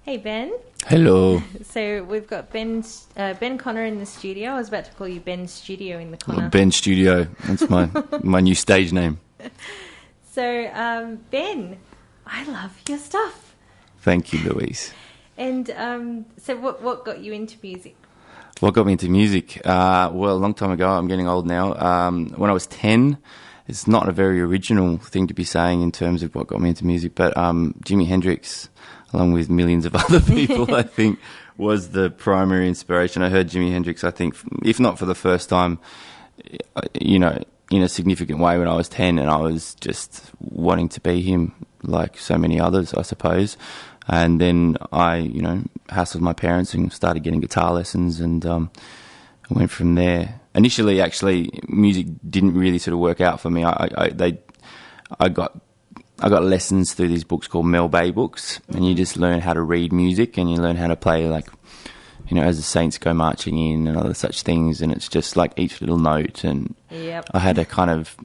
Hey, Ben. Hello. So we've got Ben Connor in the studio. I was about to call you Ben Studio in the Connor. Ben Studio. That's my new stage name. So, Ben, I love your stuff. Thank you, Louise. And so what got you into music? What got me into music? Well, a long time ago. I'm getting old now. When I was 10, it's not a very original thing to be saying in terms of what got me into music, but Jimi Hendrix, along with millions of other people, I think, was the primary inspiration. I heard Jimi Hendrix, I think, if not for the first time, in a significant way when I was 10, and I was just wanting to be him like so many others, I suppose. And then I, hassled my parents and started getting guitar lessons, and went from there. Initially, actually, music didn't really sort of work out for me. I got lessons through these books called Mel Bay books, and you just learn how to read music, and you learn how to play, like, As the Saints Go Marching In and other such things, and it's just like each little note. And Yep. I had a kind of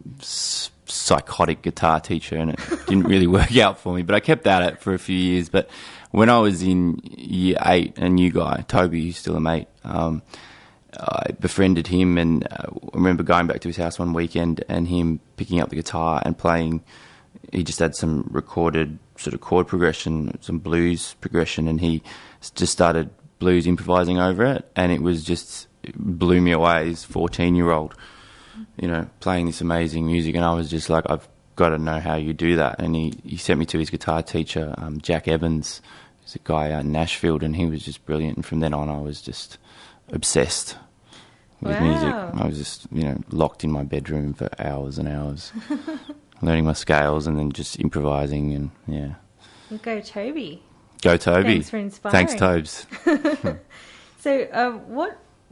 psychotic guitar teacher, and it didn't really work out for me, but I kept at it for a few years. But when I was in year 8, a new guy, Toby, who's still a mate, I befriended him, and I remember going back to his house one weekend and him picking up the guitar and playing. He just had some recorded sort of chord progression, some blues progression, and he just started blues improvising over it, and it blew me away as a 14-year-old, playing this amazing music. And I was just like, I've got to know how you do that. And he sent me to his guitar teacher, Jack Evans, who's a guy out in Nashville, and he was just brilliant. And from then on, I was just obsessed with music. I was just, locked in my bedroom for hours and hours, learning my scales and then just improvising. And yeah. Go Toby. Go Toby. Thanks for inspiring. Thanks, Tobes. So,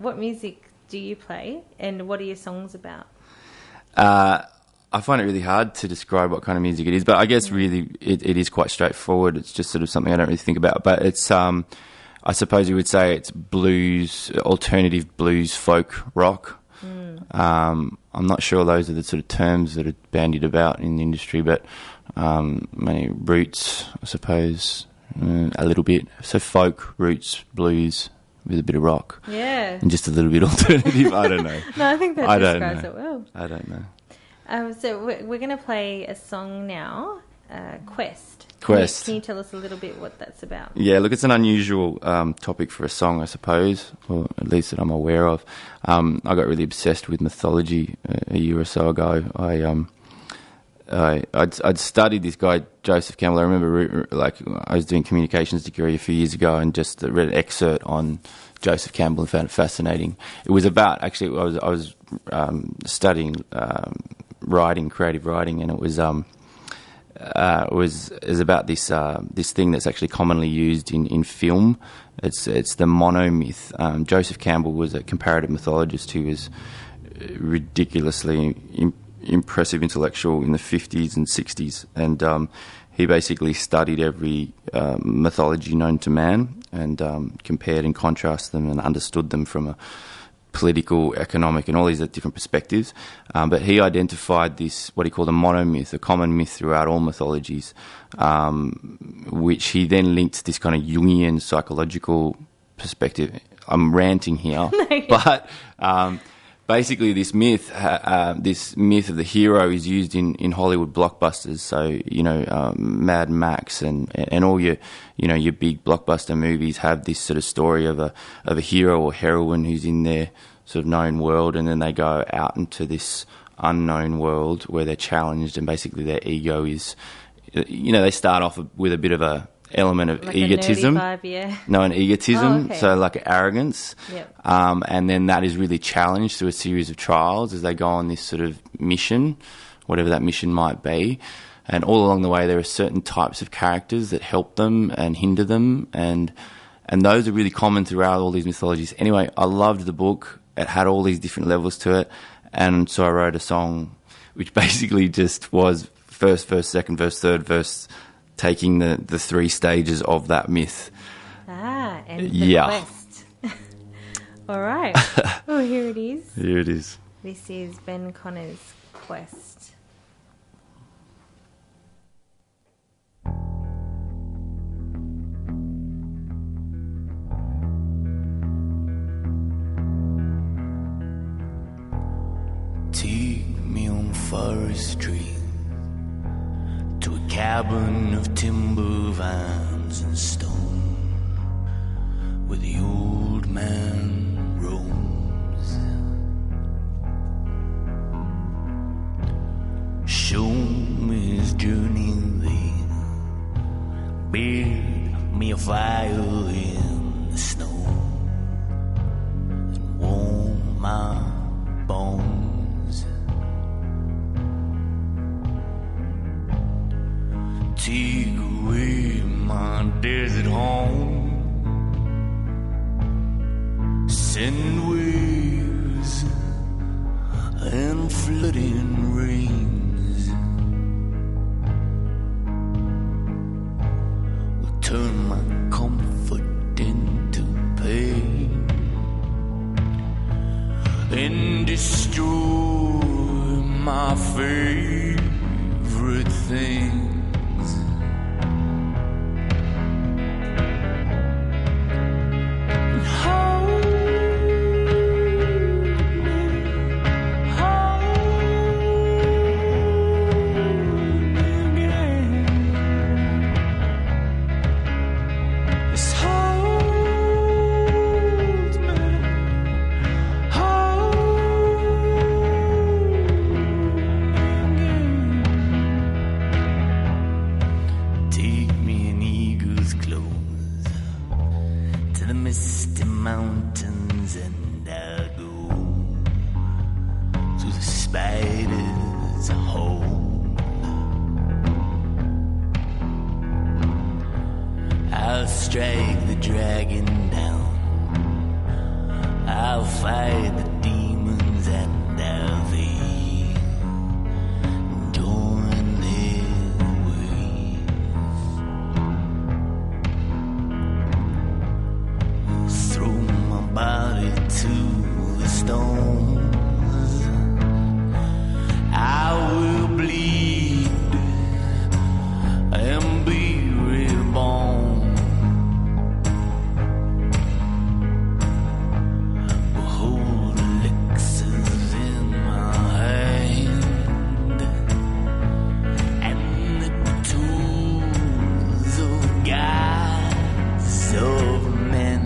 what music do you play, and what are your songs about? I find it really hard to describe what kind of music it is, but I guess really it is quite straightforward. It's just sort of something I don't really think about. But it's, I suppose you would say it's blues, alternative blues, folk rock. I'm not sure those are the sort of terms that are bandied about in the industry, but maybe roots, I suppose, a little bit. So folk, roots, blues with a bit of rock. Yeah. And just a little bit alternative. I don't know. No, I think that describes it well. I don't know. So we're going to play a song now, Quest. Quest. Can you tell us a little bit what that's about? Yeah, look, it's an unusual topic for a song, I suppose, or at least that I'm aware of. I got really obsessed with mythology a year or so ago. I'd studied this guy, Joseph Campbell. I remember, I was doing communications degree a few years ago and just read an excerpt on Joseph Campbell and found it fascinating. It was about, actually, I was studying creative writing, and it was about this thing that's actually commonly used in film. It's the monomyth. Joseph Campbell was a comparative mythologist who was ridiculously impressive intellectual in the 50s and 60s, and he basically studied every mythology known to man and compared and contrasted them and understood them from a political, economic, and all these different perspectives. But he identified this, what he called a monomyth, a common myth throughout all mythologies, which he then linked to this kind of Jungian psychological perspective. I'm ranting here, but basically this myth of the hero is used in Hollywood blockbusters. So, Mad Max and all your big blockbuster movies have this sort of story of a hero or heroine who's in their sort of known world, and then they go out into this unknown world where they're challenged, and basically their ego is, they start off with a bit of a element of like egotism. A nerdy vibe, yeah. No, an egotism. Oh, okay. So like arrogance. Yep. And then that is really challenged through a series of trials as they go on this sort of mission, whatever that mission might be. And all along the way, there are certain types of characters that help them and hinder them. And those are really common throughout all these mythologies. Anyway, I loved the book. It had all these different levels to it. And so I wrote a song which basically just was first verse, second verse, third verse, taking the 3 stages of that myth. And the quest. All right. Oh, here it is. Here it is. This is Ben Connor's Quest. forestry to a cabin of timber, vines, and stone where the old man roams. Show me his journey there, build me a fire in the snow and warm my bones. Take away my desert home, send waves and flooding rains will turn my comfort into pain and destroy my favorite things. Mountains and I go through the spider's hole. I'll strike the dragon down, I'll fight the demons and I'll leave, join their ways. Throw my body to the stones, I will bleed and be reborn. Behold elixirs in my hand and the tools of gods of men.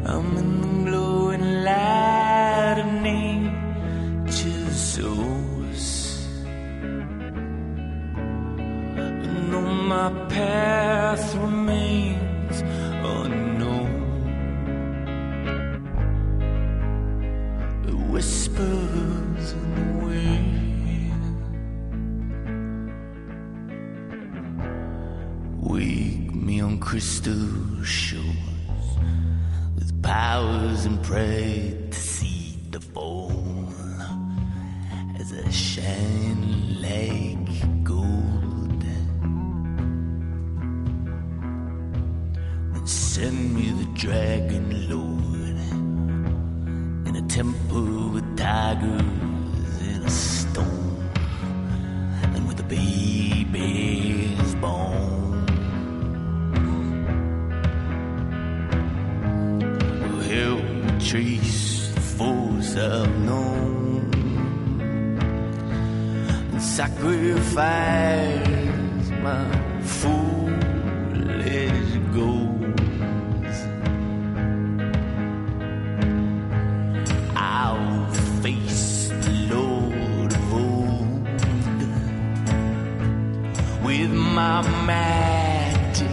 I'm in the glowing light of nature's source, and though my path remains unknown, it whispers in the wind. Wake me on crystal shores, powers and pray to see the fall as I shine like gold. Then send me the dragon lord in a temple with tigers in a stone and with a baby's bone. Help me trace the force I've known and sacrifice my foolish goals. I'll face the Lord of old with my magic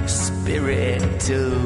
spirit too.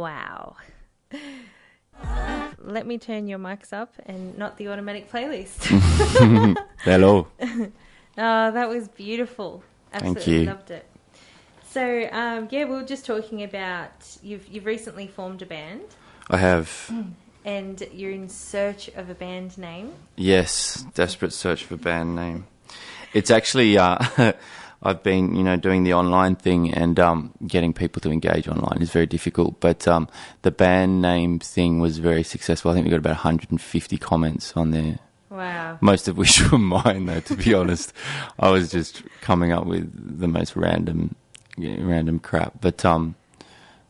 Wow. Let me turn your mics up and not the automatic playlist. Hello. Oh, that was beautiful. Absolutely Thank you. loved it. So, yeah, we were just talking about you've recently formed a band I have, and you're in search of a band name. yes, desperate search for band name. It's actually, I've been, doing the online thing, and getting people to engage online is very difficult. But the band name thing was very successful. I think we got about 150 comments on there. Wow. Most of which were mine, though, to be honest. I was just coming up with the most random crap. But,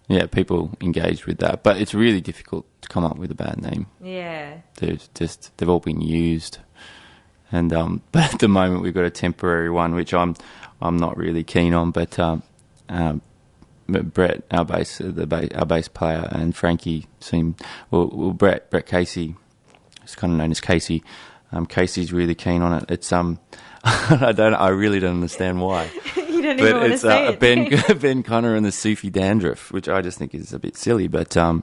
yeah, people engaged with that. But it's really difficult to come up with a band name. Yeah. They've all been used. And but at the moment we've got a temporary one, which I'm not really keen on. But Brett, our bass player, and Frankie Brett Casey, who's kind of known as Casey. Casey's really keen on it. It's I really don't understand why. You don't even want to say it. Ben Connor and the Sufi Dandruff, which I just think is a bit silly, but I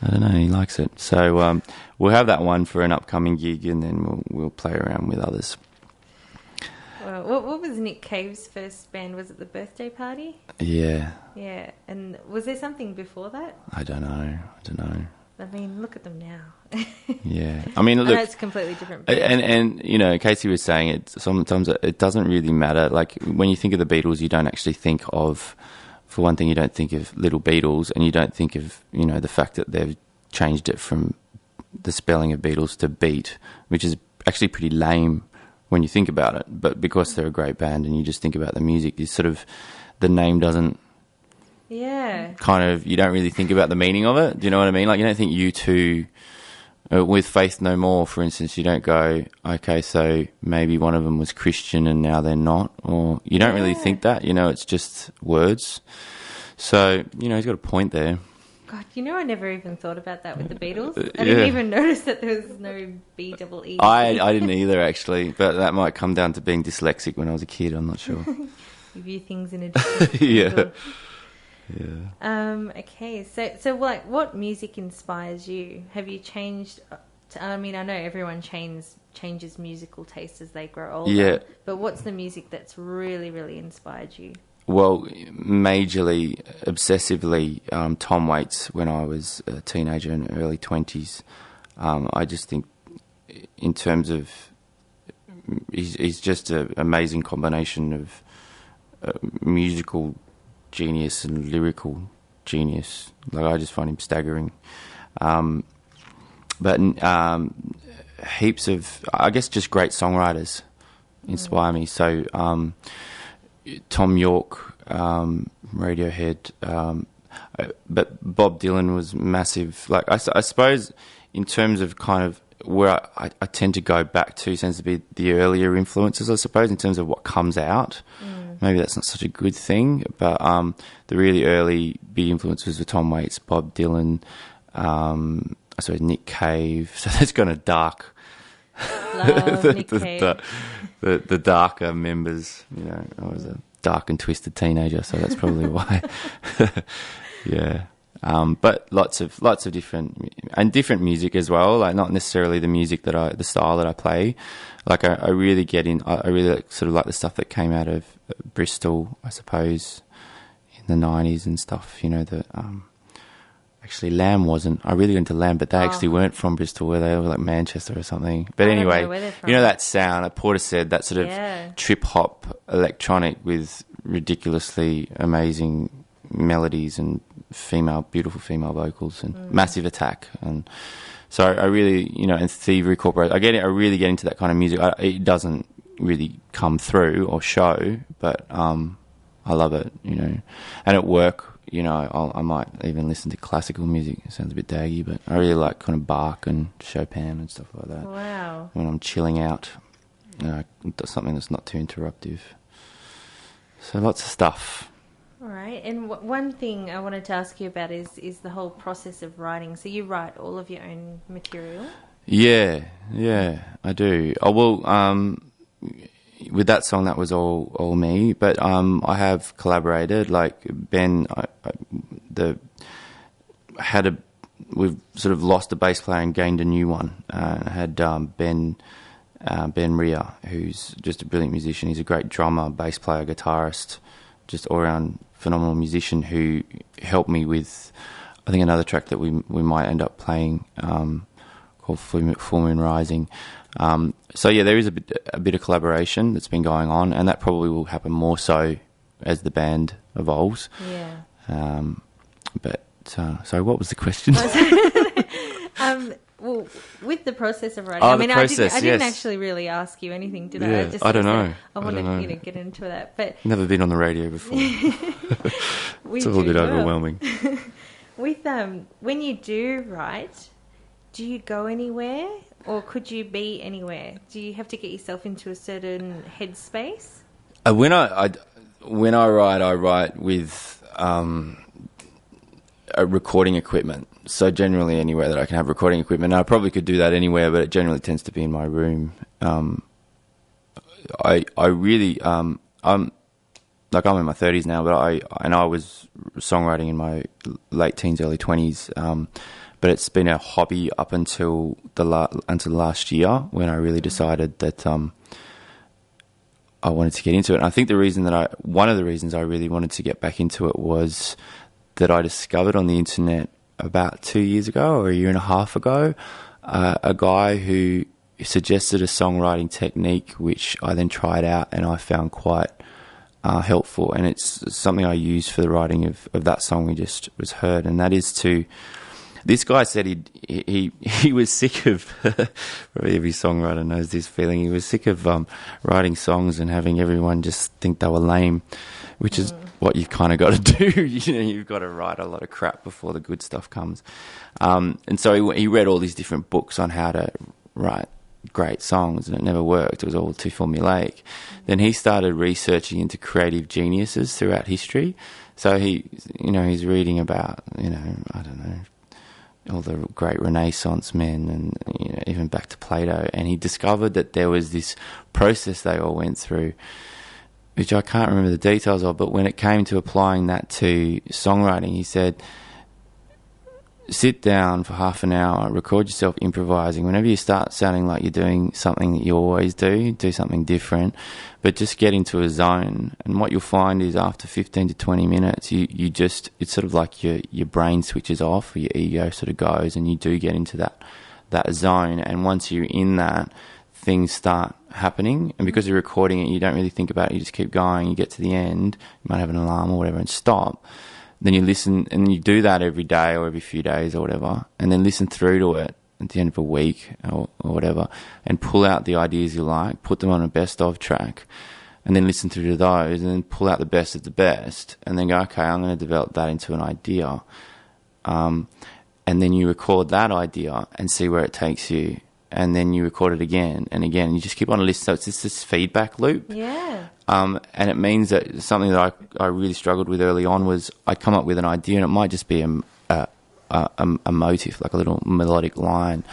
don't know, he likes it. So we'll have that one for an upcoming gig, and then we'll play around with others. Well, what was Nick Cave's first band? Was it the Birthday Party? Yeah. Yeah, and was there something before that? I don't know. I mean, look at them now. Yeah. I mean, I look. know it's a completely different band. And Casey was saying it, sometimes it doesn't really matter. Like, when you think of the Beatles, you don't actually think of, for one thing, you don't think of Little Beatles, and you don't think of, the fact that they've changed it from the spelling of Beatles to Beat, which is actually pretty lame when you think about it. But because they're a great band and you just think about the music, it's sort of, the name doesn't, yeah, kind of, you don't really think about the meaning of it. Do you know what I mean? Like, you don't think U2, with Faith No More, for instance, you don't go, okay, so maybe one of them was Christian and now they're not, or you don't really think that, it's just words. So, he's got a point there. God, I never even thought about that with the Beatles. I didn't even notice that there was no B-double-E. I didn't either, actually, but that might come down to being dyslexic when I was a kid, I'm not sure. You view things in a different Yeah. Okay, so like, what music inspires you? Have you changed? I mean, I know everyone changes musical taste as they grow older. Yeah. But what's the music that's really, really inspired you? Well, majorly, obsessively, Tom Waits when I was a teenager in early 20s. I just think, in terms of, he's just an amazing combination of musical genius and lyrical genius. Like, I just find him staggering. But heaps of, I guess, just great songwriters inspire me. So Tom York, Radiohead, but Bob Dylan was massive. Like, I suppose, in terms of kind of where I tend to go back to, tends to be the earlier influences, I suppose, in terms of what comes out. Maybe that's not such a good thing, but the really early big influences were Tom Waits, Bob Dylan, I suppose Nick Cave. So that's kind of dark. Love Nick Cave. The darker members, I was a dark and twisted teenager, so that's probably why. Yeah. But lots of different music as well. Like, not necessarily the style that I play. Like, I really I really sort of like the stuff that came out of Bristol, I suppose, in the 90s and stuff. Actually, Lamb wasn't. I really got into Lamb, but they actually weren't from Bristol, were they? They were like Manchester or something. But anyway, that sound, like Portishead, that sort of trip hop electronic with ridiculously amazing melodies and beautiful female vocals and Massive Attack. And so I really, and Thievery Corporation. I really get into that kind of music. It doesn't really come through or show, but I love it, And at work, I might even listen to classical music. It sounds a bit daggy, but I really like kind of Bach and Chopin and stuff like that. Wow. When I'm chilling out, something that's not too interruptive. So lots of stuff. All right. And one thing I wanted to ask you about is the whole process of writing. So you write all of your own material? Yeah, I do. Oh, well, with that song, that was all me. But I have collaborated. Like Ben, we've sort of lost a bass player and gained a new one. Had Ben Ria, who's just a brilliant musician. He's a great drummer, bass player, guitarist, just all-around phenomenal musician who helped me with, I think, another track that we might end up playing called Full Moon Rising. So yeah, there is a bit of collaboration that's been going on, and that probably will happen more so as the band evolves. Yeah. So what was the question? Well, with the process of writing, Oh, I mean, the process, I didn't yes. actually really ask you anything, did Yeah, I don't know. I wanted you to get into that, but Never been on the radio before. It's a little bit overwhelming. With when you do write, do you go anywhere, or could you be anywhere? Do you have to get yourself into a certain headspace? When I write with a recording equipment. So generally anywhere that I can have recording equipment. Now, I probably could do that anywhere, but it generally tends to be in my room. I really I'm in my 30s now, but I was songwriting in my late teens, early 20s. But it's been a hobby up until last year, when I really decided that I wanted to get into it. And I think one of the reasons I really wanted to get back into it was that I discovered on the internet about 2 years ago, or a year and a half ago, a guy who suggested a songwriting technique which I then tried out and I found quite helpful, and it's something I use for the writing of that song we just was heard, and that is this guy said he was sick of probably every songwriter knows this feeling. He was sick of writing songs and having everyone just think they were lame, which is what you've kind of got to do. You've got to write a lot of crap before the good stuff comes. And so he read all these different books on how to write great songs, and it never worked. It was all too formulaic. Then he started researching into creative geniuses throughout history. So he's reading about, I don't know, all the great Renaissance men, and even back to Plato, and he discovered that there was this process they all went through, which I can't remember the details of, but when it came to applying that to songwriting, he said, sit down for half an hour, record yourself improvising. Whenever you start sounding like you're doing something that you always do something different, but just get into a zone. And what you'll find is after 15 to 20 minutes, it's sort of like your brain switches off, or your ego sort of goes, and you do get into that zone. And once you're in that, things start happening. And because you're recording it, you don't really think about it, you just keep going. You get to the end, you might have an alarm or whatever, and stop. Then you listen, and you do that every day or every few days or whatever, and then listen through to it at the end of a week or whatever, and pull out the ideas you like, put them on a best of track, and then listen through to those, and then pull out the best of the best, and then go, okay, I'm going to develop that into an idea. And then you record that idea and see where it takes you, and then you record it again and again, and you just keep on listening. So it's just this feedback loop. Yeah. And it means that something that I really struggled with early on was I'd come up with an idea, and it might just be a motif, like a little melodic line.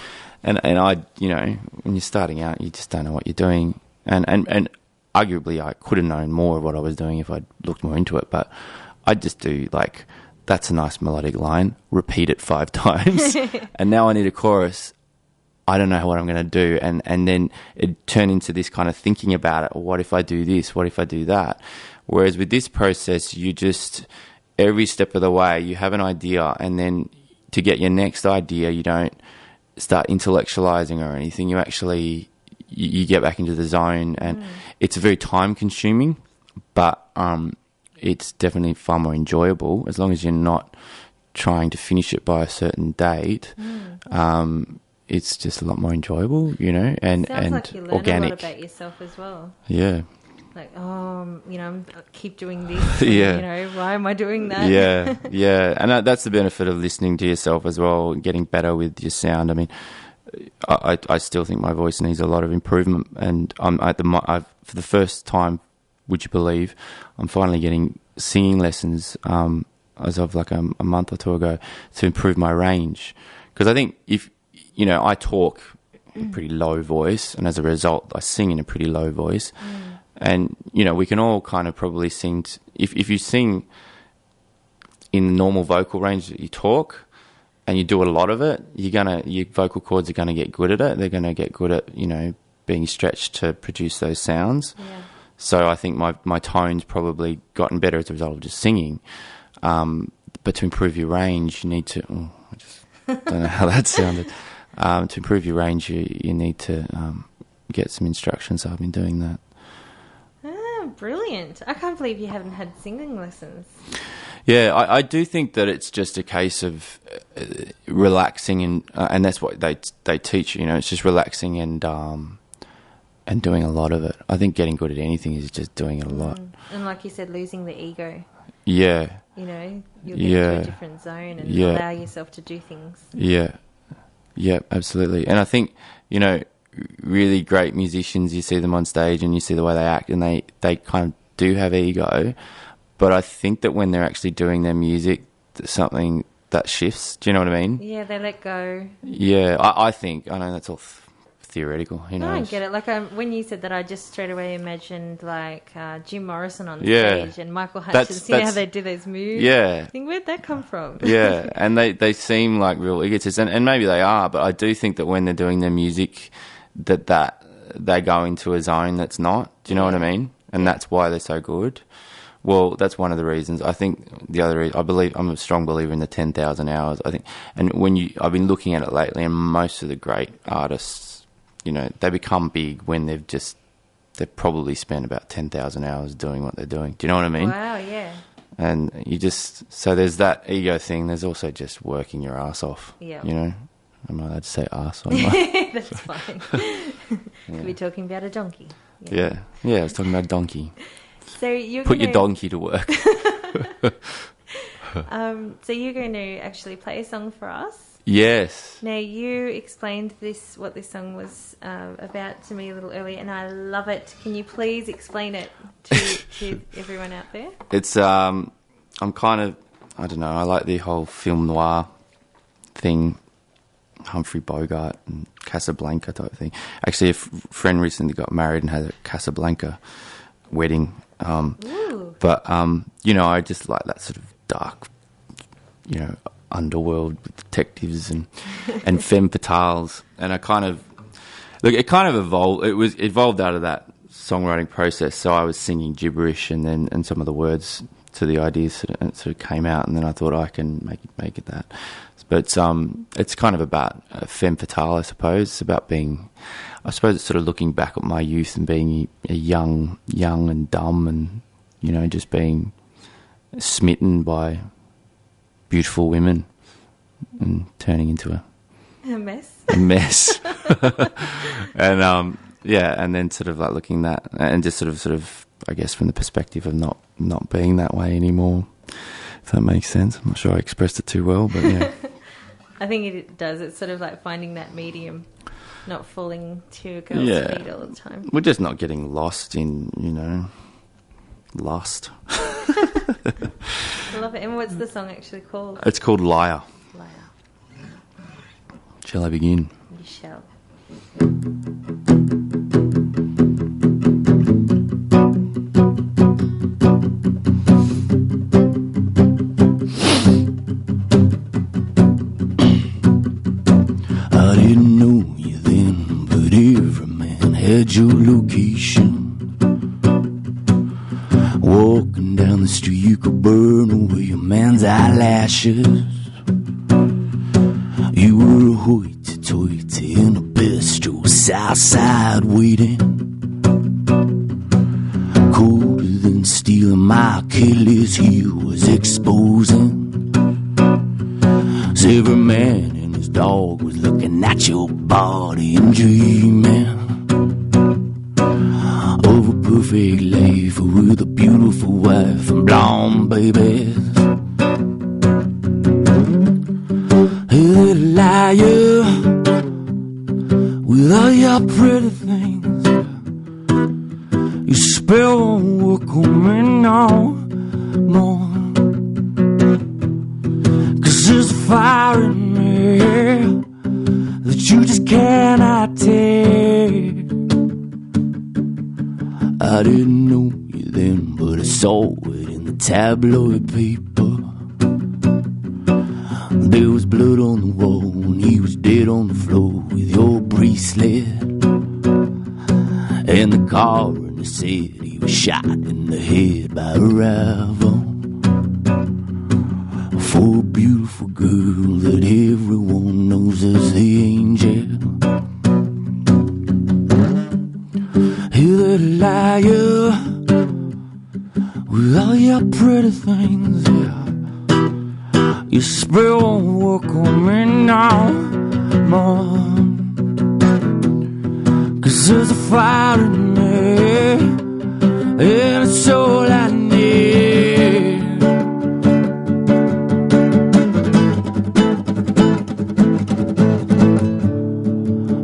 And I, when you're starting out, you just don't know what you're doing. And arguably I could have known more of what I was doing if I'd looked more into it, but I'd just do like, that's a nice melodic line, repeat it 5 times, and now I need a chorus. I don't know what I'm going to do. And then it turned into this kind of thinking about it. What if I do this? What if I do that? Whereas with this process, you just, every step of the way, you have an idea, and then to get your next idea, you don't start intellectualizing or anything. You actually, you get back into the zone, and it's very time consuming, but it's definitely far more enjoyable as long as you're not trying to finish it by a certain date. It's just a lot more enjoyable, and Sounds like you learn organic. a lot about yourself as well. Yeah. Like, I keep doing this. Yeah. Why am I doing that? Yeah. And that's the benefit of listening to yourself as well, getting better with your sound. I mean, I still think my voice needs a lot of improvement, and for the first time, would you believe, I'm finally getting singing lessons as of like a month or two ago to improve my range. Because I think if I talk in a pretty low voice, and as a result, I sing in a pretty low voice. And, we can all kind of probably sing. If you sing in the normal vocal range that you talk, and you do a lot of it, your vocal cords are gonna get good at it. They're gonna get good at, you know, being stretched to produce those sounds. Yeah. So I think my tone's probably gotten better as a result of just singing. But to improve your range, you need to. I just don't know how that sounded. To improve your range, you need to get some instructions. So I've been doing that. Brilliant. I can't believe you haven't had singing lessons. Yeah, I do think that it's just a case of relaxing, and that's what they teach. You know, it's just relaxing and doing a lot of it. I think getting good at anything is just doing it a lot. And like you said, losing the ego. Yeah. You know, you'll get into a different zone and allow yourself to do things. Yeah. Yeah, absolutely. And I think, you know, really great musicians, you see them on stage and you see the way they act, and they kind of do have ego, but I think that when they're actually doing their music, there's something that shifts. Do you know what I mean? Yeah, they let go. Yeah, I think. I know that's all theoretical. Who knows? I don't get it. Like when you said that, I just straight away imagined like Jim Morrison on stage and Michael Hutchence. You know how they do those moves? Yeah. I think, where'd that come from? Yeah, and they seem like real egotists, and maybe they are, but I do think that when they're doing their music, that they go into a zone that's not. Do you know what I mean? And that's why they're so good. Well, that's one of the reasons. I think the other reason, I'm a strong believer in the 10,000 hours. I think, and I've been looking at it lately, and most of the great artists, you know, they become big when they've probably spent about 10,000 hours doing what they're doing. Do you know what I mean? Wow, yeah. And so there's that ego thing. There's also just working your ass off. Yeah. You know? Am I allowed to say ass? That's fine. Could be talking about a donkey. Yeah. Yeah, I was talking about a donkey. So you're Put your donkey to work. So you're going to actually play a song for us. Yes. Now, you explained what this song was about to me a little earlier, and I love it. Can you please explain it to everyone out there? It's, I'm kind of, I don't know, I like the whole film noir thing, Humphrey Bogart and Casablanca type thing. Actually, a friend recently got married and had a Casablanca wedding. But, you know, I just like that sort of dark, you know, underworld with detectives and femme fatales. And it kind of evolved. It evolved out of that songwriting process. So I was singing gibberish, and some of the words to the ideas sort of came out, and then I thought I can make it that. But it's kind of about femme fatale, I suppose. It's about I suppose it's sort of looking back at my youth and being a young and dumb, and, you know, just being smitten by beautiful women and turning into a mess. A mess. And and then sort of like looking that and just sort of I guess from the perspective of not being that way anymore. If that makes sense. I'm not sure I expressed it too well, but yeah. I think it does. It's sort of like finding that medium, not falling to a girl's feet all the time. We're just not getting lost in, you know, lust. I love it. And what's the song actually called? It's called Liar. Liar. Shall I begin? You shall. I didn't know you then, but every man had your location. Walking down the street, you could burn away a man's eyelashes. You were a hoity-toity in a bistro, south side waiting. Colder than steel, my Achilles heel was exposing. So every man and his dog was looking at your body and dreaming of a perfect life with a beautiful wife and blonde babies. Hey, little liar, with all your pretty things, your spell won't work on me no more. 'Cause there's a fire in me that you just cannot take. I didn't know you then, but I saw it in the tabloid paper. There was blood on the wall and he was dead on the floor with your bracelet. And the coroner said he was shot in the head by a rival. For a beautiful girl that everyone knows as the angel. Hey, little liar, with all your pretty things, yeah. You spill won't work on me now, Mom. 'Cause there's a fire in me, and it's all I need.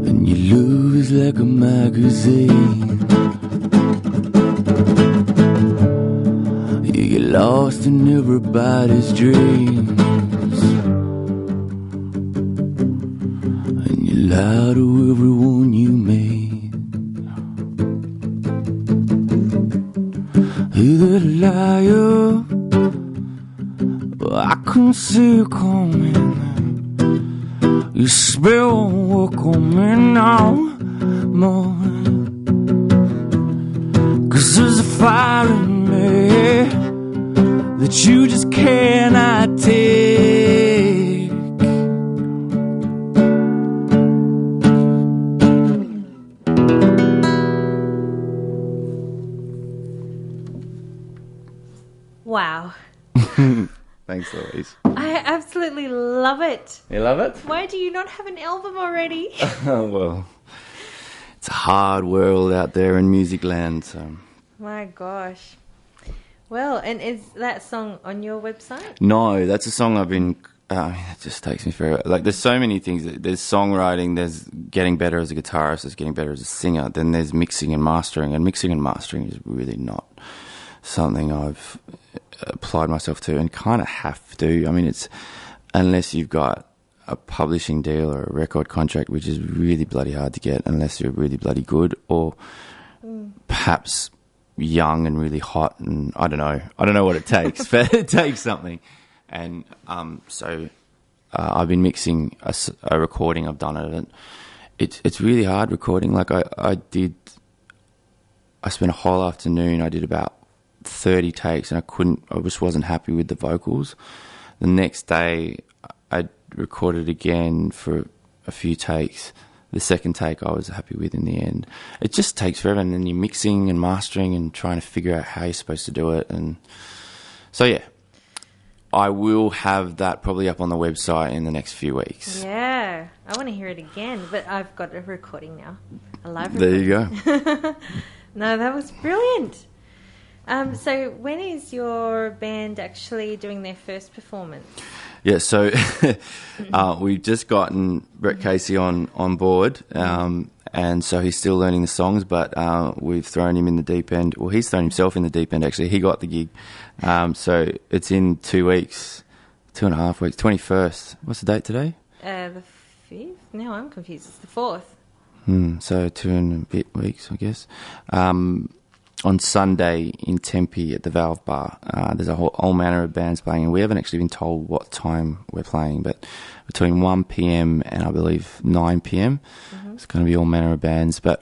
And your love is like a magazine. You get lost in everybody's dreams. And you lie to everyone you meet. Hey, little liar, I couldn't see you coming. Your spell won't work on me now, Mom. 'Cause there's a fire in me that you just cannot take. Wow. Thanks, Louise. I absolutely love it. You love it? Why do you not have an album already? Well, it's a hard world out there in music land, so... My gosh. Well, and is that song on your website? No, that's a song I've been... it just takes me forever. Like, there's so many things. There's songwriting, there's getting better as a guitarist, there's getting better as a singer, then there's mixing and mastering. And mixing and mastering is really not something I've applied myself to and kind of have to. I mean, it's... Unless you've got a publishing deal or a record contract, which is really bloody hard to get unless you're really bloody good, or perhaps young and really hot, and I don't know what it takes, but it takes something. And so I've been mixing a recording. I've done it, and it's really hard recording. Like I spent a whole afternoon. I did about 30 takes, and I just wasn't happy with the vocals. The next day I recorded again for a few takes. The second take I was happy with in the end. It just takes forever, and then you're mixing and mastering and trying to figure out how you're supposed to do it. And so, yeah, I will have that probably up on the website in the next few weeks. Yeah, I want to hear it again, but I've got a recording now. A live recording. There you go. No, that was brilliant. So when is your band actually doing their first performance? Yeah, so we've just gotten Brett Casey on board, and so he's still learning the songs, but we've thrown him in the deep end. Well, he's thrown himself in the deep end, actually. He got the gig. So it's in 2 weeks, 2.5 weeks, 21st. What's the date today? The 5th? No, I'm confused. It's the 4th. So 2 and a bit weeks, I guess. On Sunday in Tempe at the Valve Bar. There's a whole manner of bands playing, and we haven't actually been told what time we're playing, but between 1 p.m. and I believe 9 p.m. It's going to be all manner of bands. But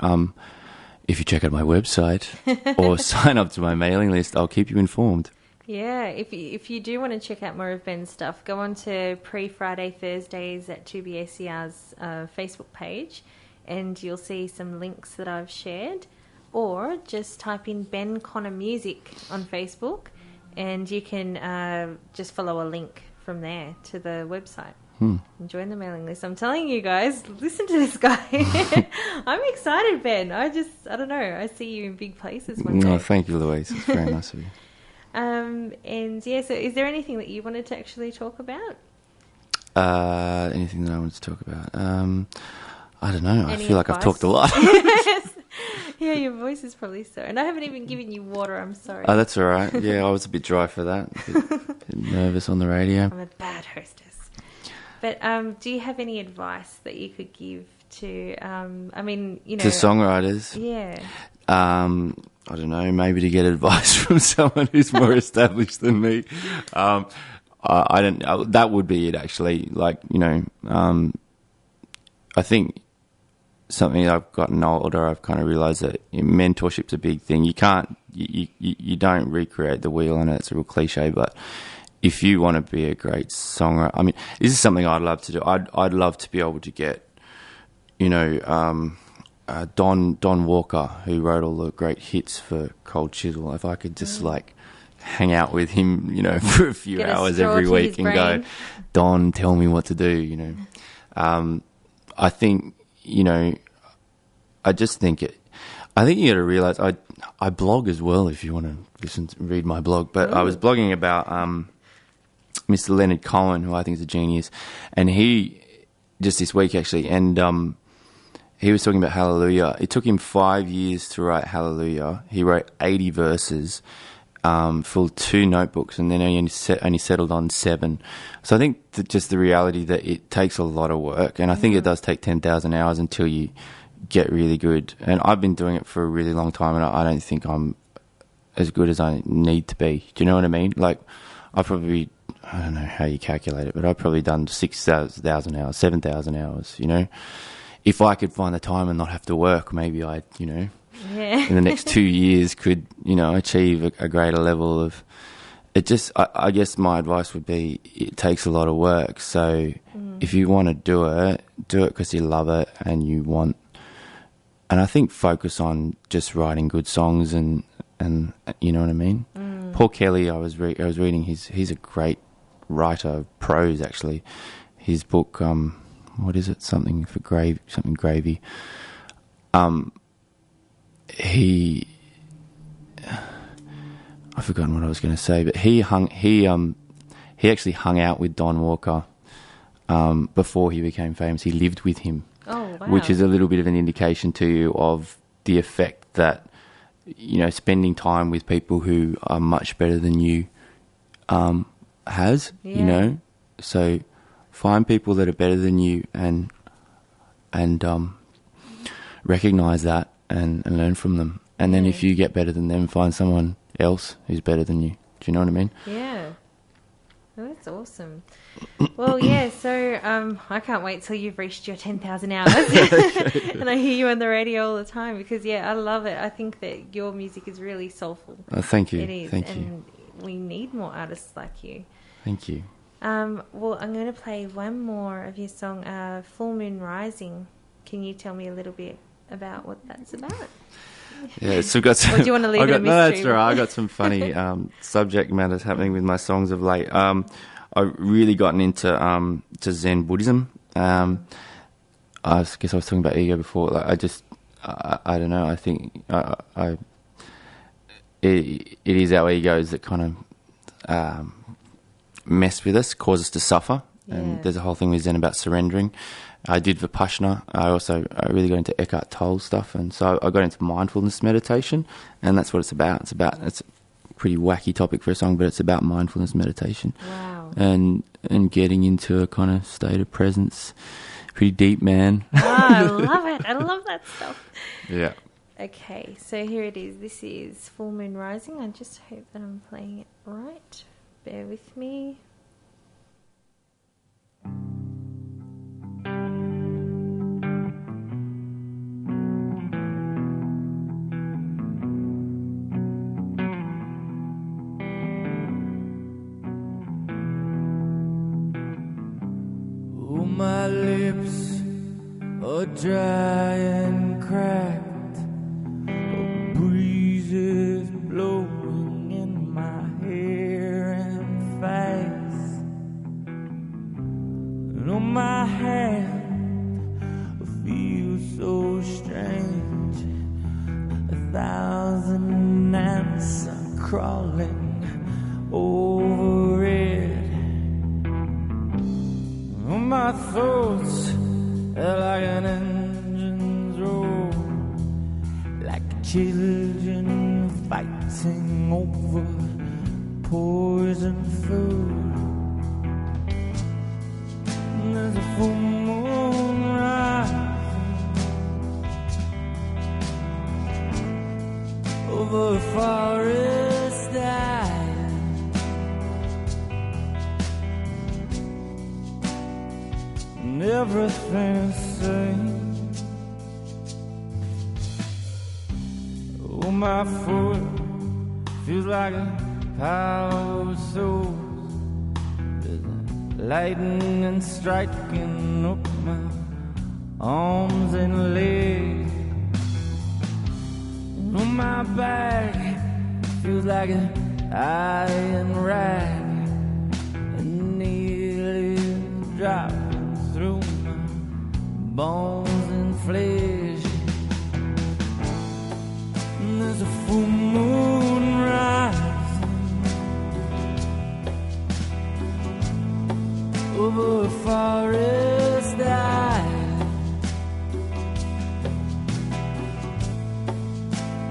if you check out my website or sign up to my mailing list, I'll keep you informed. Yeah, if you do want to check out more of Ben's stuff, go on to Pre-Friday Thursdays at 2BACR's Facebook page, and you'll see some links that I've shared. Or just type in Ben Connor Music on Facebook, and you can just follow a link from there to the website. And join the mailing list. I'm telling you guys, listen to this guy. I'm excited, Ben. I don't know. I see you in big places one day. Oh, thank you, Louise. It's very nice of you. And yeah, so is there anything that you wanted to actually talk about? Anything that I wanted to talk about? I don't know. I feel like advice? I've talked a lot. Yeah, your voice is probably sore. And I haven't even given you water. I'm sorry. Oh, that's all right. Yeah, I was a bit dry for that. A bit nervous on the radio. I'm a bad hostess. But do you have any advice that you could give to, to songwriters? Yeah. I don't know, maybe to get advice from someone who's more established than me. I don't. That would be it, actually. Like, you know, I think something I've gotten older, I've kind of realised that mentorship's a big thing. You can't, you don't recreate the wheel. I know it's a real cliche, but if you want to be a great songwriter, I mean, this is something I'd love to do. I'd love to be able to get, you know, Don Walker, who wrote all the great hits for Cold Chisel. If I could just like hang out with him, you know, for a few hours every week and go, Don, tell me what to do, you know. I think, you know, I think you got to realise I blog as well, if you want to read my blog. But I was blogging about Mr. Leonard Cohen, who I think is a genius, and he just this week actually, and he was talking about Hallelujah. It took him 5 years to write Hallelujah. He wrote 80 verses for 2 notebooks, and then he only settled on 7. So I think just the reality that it takes a lot of work, and I think it does take 10,000 hours until you get really good. And I've been doing it for a really long time, and I don't think I'm as good as I need to be. Do you know what I mean? Like, I don't know how you calculate it, but I've probably done 6,000 hours, 7,000 hours, you know. If I could find the time and not have to work, maybe I, you know, in the next 2 years could, you know, achieve a greater level of it. Just, I guess my advice would be it takes a lot of work. So if you want to do it because you love it and you want, and I think focus on just writing good songs and you know what I mean? Paul Kelly, I was reading, he's a great writer of prose, actually. His book, what is it? Something gravy. I've forgotten what I was going to say, but he actually hung out with Don Walker before he became famous. He lived with him, which is a little bit of an indication to you of the effect that, you know, spending time with people who are much better than you has. You know, so find people that are better than you and recognize that and learn from them. And then if you get better than them, find someone else who's better than you. Do you know what I mean? Yeah. Oh, that's awesome. Well, yeah, so I can't wait till you've reached your 10,000 hours. And I hear you on the radio all the time because, yeah, I love it. I think that your music is really soulful. Thank you. It is. Thank you. And we need more artists like you. Thank you. Well, I'm going to play one more of your song, Full Moon Rising. Can you tell me a little bit about what that's about? Yeah, so we've got some, or do you want to leave it a mystery? No, that's all right. I got some funny subject matters happening with my songs of late. I've really gotten into to Zen Buddhism. I guess I was talking about ego before. Like, I don't know. I think it is our egos that kind of mess with us, cause us to suffer. Yeah. And there's a whole thing with Zen about surrendering. I did Vipassana. I really got into Eckhart Tolle stuff, and so I got into mindfulness meditation, and that's what it's about. It's a pretty wacky topic for a song, but it's about mindfulness meditation. Wow. And getting into a kind of state of presence. Pretty deep, man. Oh, I love it. I love that stuff. Yeah. Okay, so here it is. This is Full Moon Rising. I just hope that I'm playing it right. Bear with me. My lips are dry and cracked. A breeze is blowing in my hair and face, and on my hand I feel so strange. 1,000 ants are crawling over it. My thoughts are like an engine's roar, like children fighting over poison food. And there's a full moon rising over a forest eye, everything is same. Oh, my foot feels like a pile of souls. There's lightning striking up my arms and legs. And on my back feels like an iron rag, and nearly dropping through my bones and flesh. And there's a full moon rising over a forest island.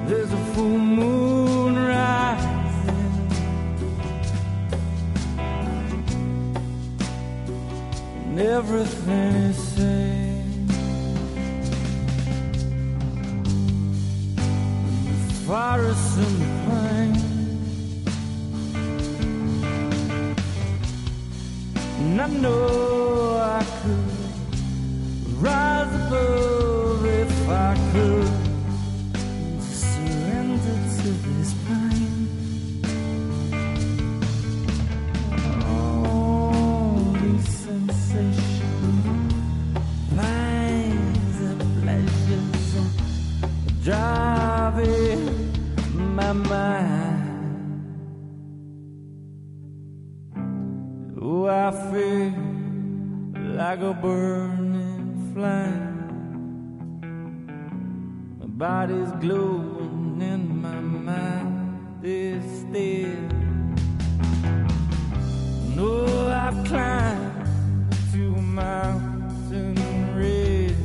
There's a full moon rising, and everything is same. The forest and the plain, and I know I could rise above if I could. To this pain, all these sensations, pains and pleasures are driving my mind. Oh, I feel like a burning flame. My body's glowing and my mind is still. No, I've climbed to a mountain ridge.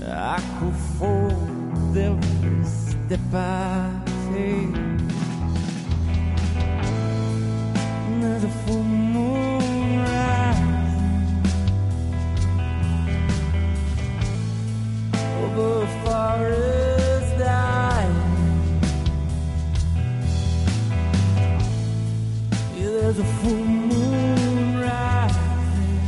I could fold every step I take. And there's a full moon rising over a forest island. Yeah, there's a full moon rising,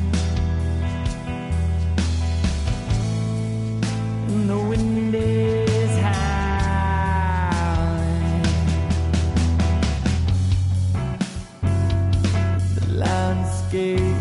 and the wind is howling. The landscape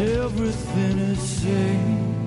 everything is changed.